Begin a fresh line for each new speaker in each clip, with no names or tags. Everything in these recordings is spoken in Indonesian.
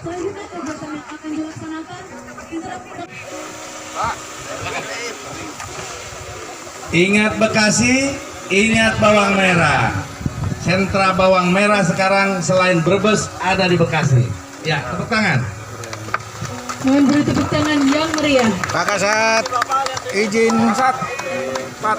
Selanjutnya kegiatan yang akan dilaksanakan
Ingat Bekasi, ingat bawang merah. Sentra bawang merah sekarang selain Brebes ada di Bekasi. Ya, tepuk tangan.
mohon beri tepuk tangan yang meriah.
Pak Kasat, izin. Kasat, Pak.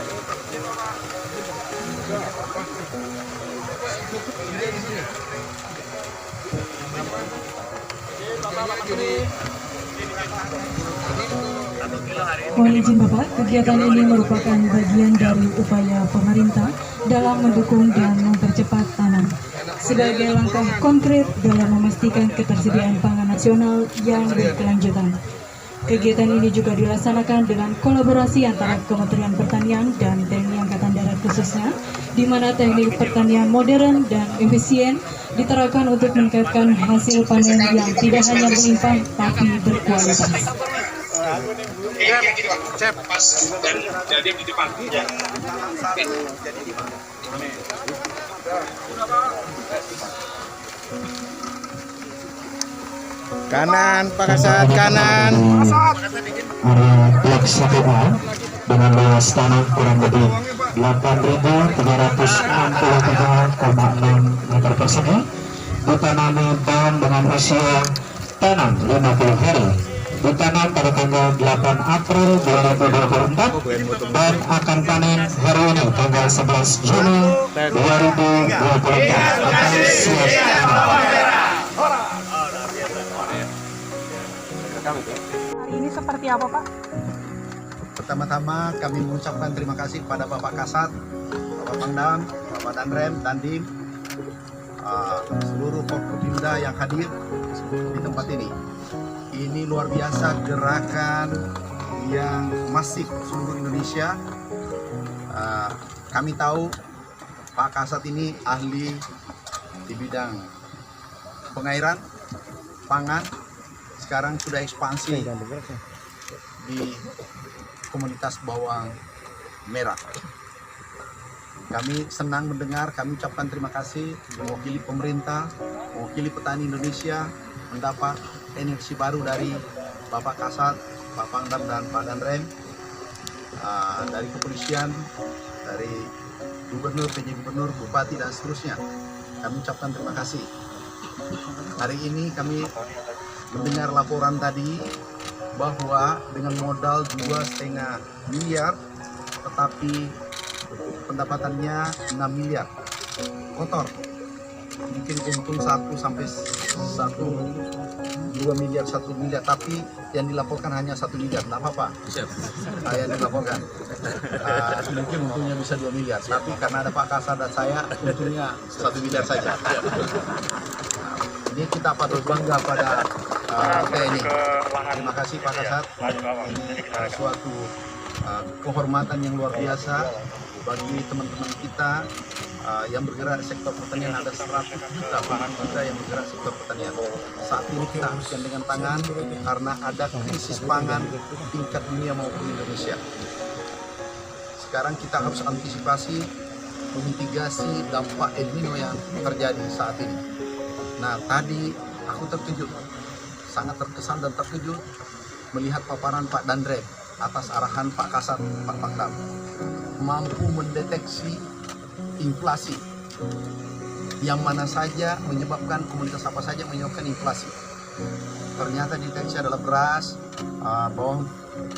Mohon izin Bapak, kegiatan ini merupakan bagian dari upaya pemerintah dalam mendukung dan mempercepat tanam sebagai langkah konkret dalam memastikan ketersediaan pangan nasional yang berkelanjutan. Kegiatan ini juga dilaksanakan dengan kolaborasi antara Kementerian Pertanian dan TNI Angkatan Darat khususnya, di mana teknik pertanian modern dan efisien diterapkan untuk meningkatkan hasil panen yang tidak hanya melimpah tapi berkualitas.
Cep.
Dan jadi di depan.
Kanan, Pak Kasat, kanan.
Area blok 1A dengan luas tanah kurang lebih 8.363,6 meter persegi, ditanami bawang dengan usia tanam 50 hari, ditanam pada tanggal 8 April 2024 dan akan panen hari ini tanggal 11 Juni 2024 atau siap tanam.
Hari ini seperti apa, Pak?
Pertama-tama kami mengucapkan terima kasih kepada Bapak Kasat, Bapak Pangdam, Bapak Danrem, Dandim, seluruh Forkopimda yang hadir di tempat ini. Ini luar biasa gerakan yang masif seluruh Indonesia. Kami tahu Pak Kasat ini ahli di bidang pengairan, pangan. Sekarang sudah ekspansi di komunitas bawang merah. Kami senang mendengar, kami ucapkan terima kasih mewakili pemerintah, mewakili petani Indonesia mendapat energi baru dari Bapak Kasat, Pak Pangdam dan Pak Danrem, dari kepolisian, dari gubernur, PJ Gubernur, Bupati dan seterusnya. Kami ucapkan terima kasih. Hari ini kami mendengar laporan tadi bahwa dengan modal 2,5 miliar tetapi pendapatannya 6 miliar kotor, mungkin untung 1 sampai 2 miliar 1 miliar, tapi yang dilaporkan hanya 1 miliar. Tidak apa-apa, yang dilaporkan mungkin untungnya bisa 2 miliar, tapi karena ada Pak Kasat dan saya untungnya 1 miliar saja. Ini kita patut bangga pada TNI. Terima kasih Pak Kasat. Ini suatu kehormatan yang luar biasa bagi teman-teman kita yang bergerak di sektor pertanian. Ada 100 juta kita yang bergerak sektor pertanian. Saat ini kita harus gandengan tangan karena ada krisis pangan tingkat dunia maupun Indonesia. Sekarang kita harus antisipasi, memitigasi dampak El Nino yang terjadi saat ini. Nah, tadi aku terkejut, sangat terkesan dan terkejut melihat paparan Pak Danrem atas arahan Pak Kasat, Pak Pangdam, mampu mendeteksi inflasi yang mana saja menyebabkan, komunitas apa saja menyebabkan inflasi. Ternyata deteksi adalah beras, bawang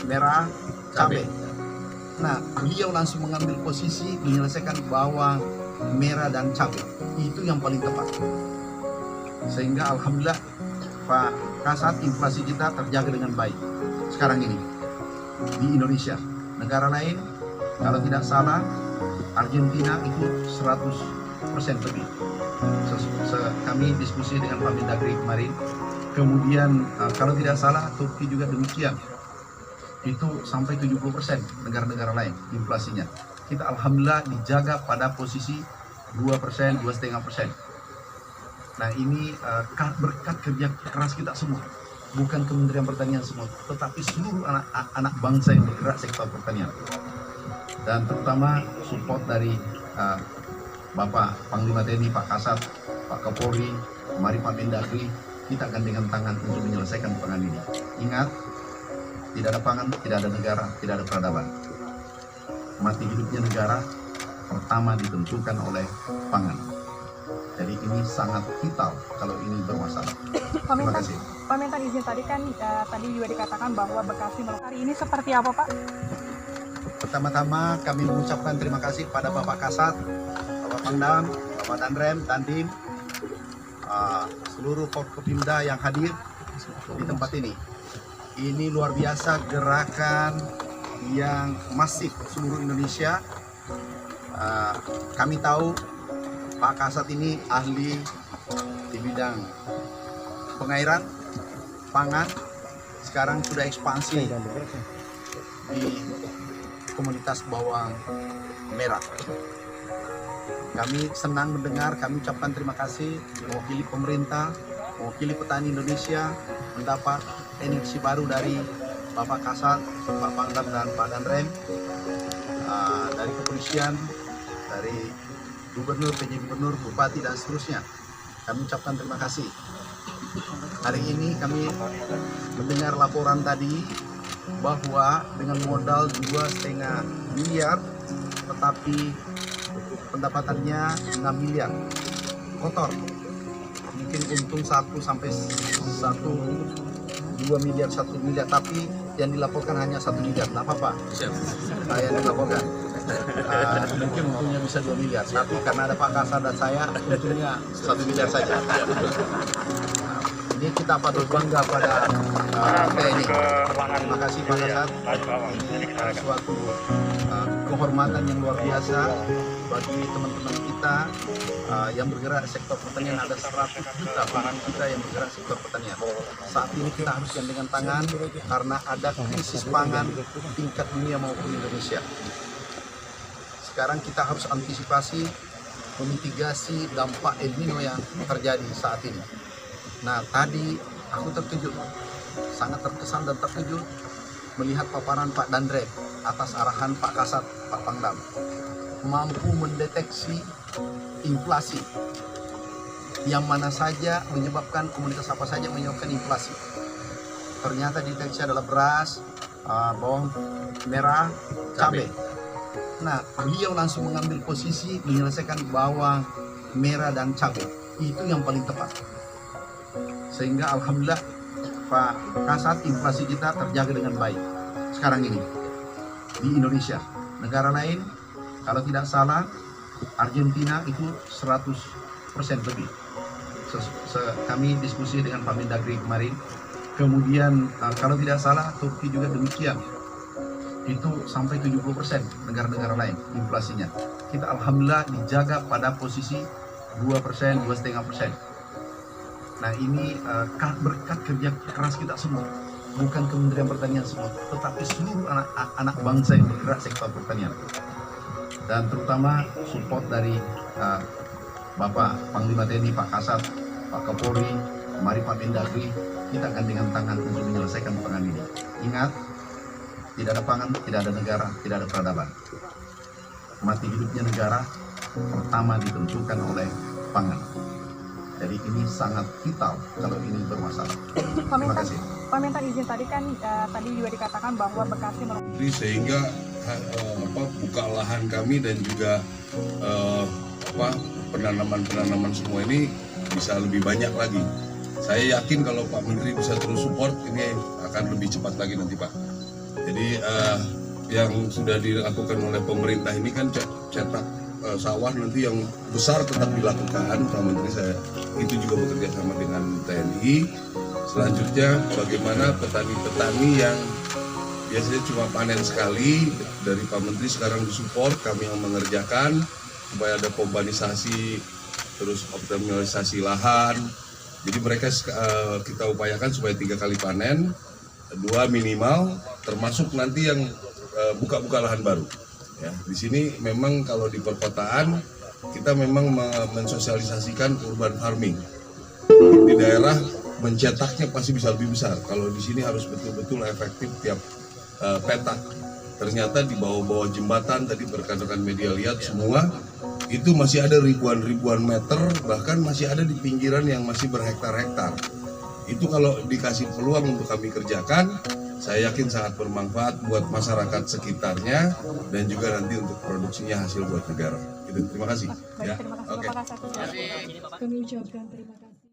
merah, cabai. Nah, beliau langsung mengambil posisi menyelesaikan bawang merah dan cabai. Itu yang paling tepat. Sehingga alhamdulillah Pak Kasat, inflasi kita terjaga dengan baik sekarang ini di Indonesia. Negara lain kalau tidak salah Argentina itu 100% lebih. Kami diskusi dengan Pak Mendagri kemarin. Kemudian kalau tidak salah Turki juga demikian, itu sampai 70% negara-negara lain inflasinya. Kita alhamdulillah dijaga pada posisi 2%, 2,5%. Nah, ini berkat kerja keras kita semua, bukan Kementerian Pertanian semua, tetapi seluruh anak bangsa yang bergerak sektor pertanian. Dan terutama support dari Bapak Panglima TNI, Pak Kasat, Pak Kapolri, kemarin Pak Mendagri, kita gandengan tangan untuk menyelesaikan pangan ini. Ingat, tidak ada pangan, tidak ada negara, tidak ada peradaban. Mati hidupnya negara pertama ditentukan oleh pangan. Jadi ini sangat vital kalau ini bermasalah. Terima kasih.
Pak minta izin tadi kan tadi juga dikatakan bahwa Bekasi hari ini seperti apa Pak?
Pertama-tama kami mengucapkan terima kasih pada Bapak Kasat, Bapak Pangdam, Bapak Danrem, Dandim, seluruh Forkopimda yang hadir di tempat ini. Ini luar biasa gerakan yang masif seluruh Indonesia. Kami tahu Pak Kasat ini ahli di bidang pengairan, pangan, sekarang sudah ekspansi di komunitas bawang merah. Kami senang mendengar, kami ucapkan terima kasih mewakili pemerintah, mewakili petani Indonesia mendapat inisiasi baru dari Bapak Kasat, Pak Pangdam dan Pak Danrem, dari kepolisian, dari Gubernur, PJ Gubernur, Bupati dan seterusnya. Kami ucapkan terima kasih. Hari ini kami mendengar laporan tadi bahwa dengan modal 2,5 miliar tetapi pendapatannya 6 miliar kotor. Mungkin untung 1 sampai 2 miliar, 1 miliar, tapi yang dilaporkan hanya 1 miliar. Tidak apa-apa. Yang dilaporkan. Mungkin untungnya bisa 2 miliar, tapi karena ada Pak Kasat dan saya, untungnya 1 miliar saja. Ini kita patut bangga pada TNI. Terima kasih Pak Kasat. Suatu kehormatan yang luar biasa bagi teman-teman kita yang bergerak di sektor pertanian. Ada 100 juta petani kita yang bergerak di sektor pertanian. Saat ini kita harus gandengan tangan karena ada krisis pangan tingkat dunia maupun Indonesia. Sekarang kita harus antisipasi, memitigasi dampak El Nino yang terjadi saat ini. Nah, tadi aku terkejut, sangat terkesan dan terkejut melihat paparan Pak Danrem atas arahan Pak Kasat, Pak Pangdam, mampu mendeteksi inflasi yang mana saja menyebabkan, komunitas apa saja menyebabkan inflasi. Ternyata deteksi adalah beras, bawang merah, cabai. Nah, beliau langsung mengambil posisi menyelesaikan bawang merah dan cabai. Itu yang paling tepat. Sehingga alhamdulillah Pak Kasat, inflasi kita terjaga dengan baik sekarang ini di Indonesia. Negara lain kalau tidak salah Argentina itu 100% lebih. Kami diskusi dengan Pak Mendagri kemarin. Kemudian kalau tidak salah Turki juga demikian. Itu sampai 70% negara-negara lain inflasinya. Kita alhamdulillah dijaga pada posisi 2%, 2,5%. Nah ini berkat kerja keras kita semua, bukan Kementerian Pertanian semua, tetapi seluruh anak bangsa yang bergerak sektor pertanian. Dan terutama support dari Bapak Panglima TNI, Pak Kasat, Pak Kapolri, mari Pak Mendagri, kita gandengan tangan untuk menyelesaikan pangan ini. Ingat, tidak ada pangan, tidak ada negara, tidak ada peradaban. Mati hidupnya negara pertama ditentukan oleh pangan. Jadi ini sangat vital kalau ini bermasalah. Terima kasih.
Pak minta izin tadi kan tadi juga dikatakan bahwa Bekasi
sehingga buka lahan kami dan juga penanaman semua ini bisa lebih banyak lagi. Saya yakin kalau Pak Menteri bisa terus support, ini akan lebih cepat lagi nanti Pak. Jadi yang sudah dilakukan oleh pemerintah ini kan cetak sawah nanti yang besar tetap dilakukan Pak Menteri. Saya itu juga bekerja sama dengan TNI. Selanjutnya bagaimana petani-petani yang biasanya cuma panen sekali, dari Pak Menteri sekarang disupport, kami yang mengerjakan supaya ada kombanisasi, terus optimalisasi lahan. Jadi mereka kita upayakan supaya 3 kali panen, 2 minimal, termasuk nanti yang buka-buka lahan baru. Ya, di sini memang kalau di perkotaan kita memang mensosialisasikan urban farming. Di daerah mencetaknya pasti bisa lebih besar. Kalau di sini harus betul-betul efektif tiap petak. Ternyata di bawah-bawah jembatan tadi rekan-rekan media lihat semua itu masih ada ribuan meter, bahkan masih ada di pinggiran yang masih berhektar-hektar. Itu kalau dikasih peluang untuk kami kerjakan, saya yakin sangat bermanfaat buat masyarakat sekitarnya dan juga nanti untuk produksinya hasil buat negara. Gitu. Terima kasih.
Baik,
Ya.
terima kasih
Oke.
Bapak Kasat.
Kami ucapkan terima kasih.